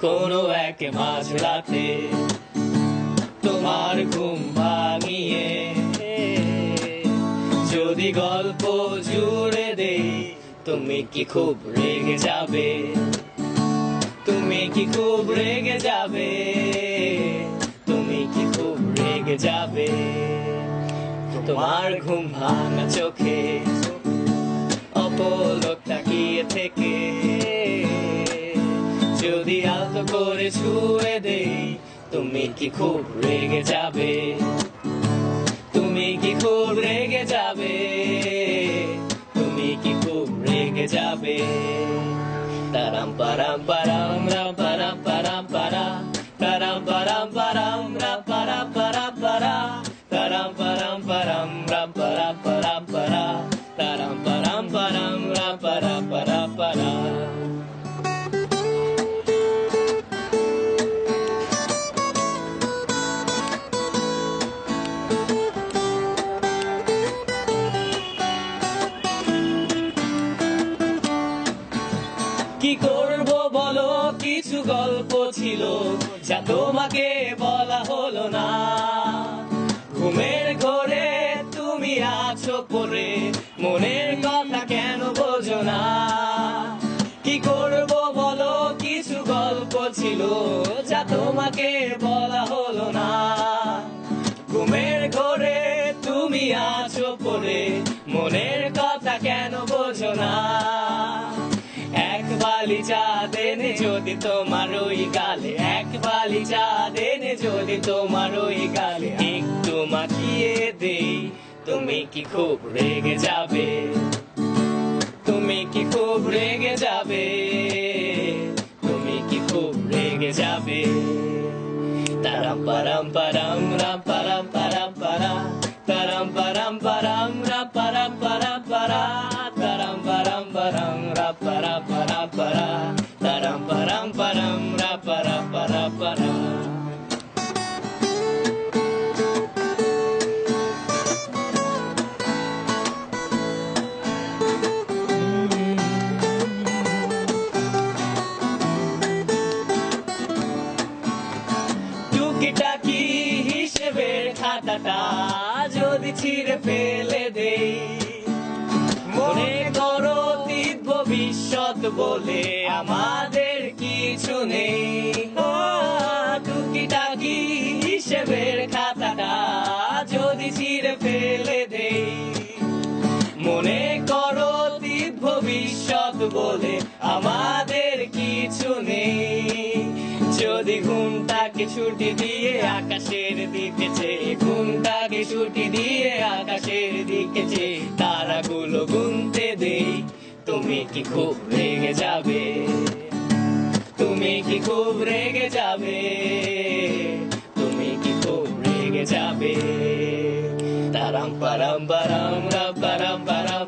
কোনো এক মাঝরাতে তোমার ঘুম ভাঙিয়ে যদি গল্প জুড়ে দেই, তুমি কি খুব রেগে যাবে? তুমি কি খুব রেগে যাবে? তুমি কি খুব রেগে যাবে? তোমার ঘুম ভাঙা চোখে অপলক তাকিয়ে থেকে যদি আলতো করে ছুঁয়ে দেই, তুমি কি খুব রেগে যাবে? তুমি কি খুব রেগে যাবে? তুমি কি খুব রেগে যাবে? তারাম পারাম পারাম রাম পারাম পারাম পারা, তারাম পারাম পারাম রাম পারা পারা পারা, তারাম পারাম পারাম রাম পারা পারাম পারা, তারাম পারাম পারাম রাম পারা পারা পারা। কি করব বলো, কিছু গল্প ছিল যা তোমাকে বলা হলো না। ঘুমের ঘোরে তুমি আছো পড়ে, মনের কথা কেন বোঝো না? কি করব বলো, কিছু গল্প ছিল যা তোমাকে বলা হলো না। ঘুমের ঘোরে তুমি আছো পড়ে, মনের কথা কেন বোঝো না? এক বালি চাঁদ এনে যদি তোমার ওই গালে, এক বালি চাঁদ এনে যদি তোমার ওই গালে একটু মাখিয়ে দেই, তুমি কি খুব রেগে যাবে? তুমি কি খুব রেগে যাবে? তুমি কি খুব রেগে যাবে? তারাম পারাম পারাম রাম পারাম পারাম পারা, তারাম পারাম পারাম রাম পারাম পারাম পারা, তারাম পারাম পারাম রাম পারা পারা পারা, তারাম পারাম পারাম রাম পারা পারা পারা। টুকিটাকি হিসেবের খাতাটা যদি ছিঁড়ে ফেলে দেই, মনে করো অতীত ভবিষ্যৎ বলে আমাদের কিছু নেই। টুকিটাকি হিসেবের খাতাটা যদি ছিঁড়ে ফেলে দেই, মনে করো অতীত ভবিষ্যৎ বলে আমাদের কিছু নেই। যদি ঘুমটাকে ছুটি দিয়ে আকাশের দিকে চেয়ে, ঘুমটাকে ছুটি দিয়ে আকাশের দিকে চেয়ে তারাগুলো গুনতে দেই, তুমি কি খুব রেগে যাবে? তুমি কি খুব রেগে যাবে? তুমি কি খুব রেগে যাবে? তারাম পারাম পারাম রাম পারাম পারাম।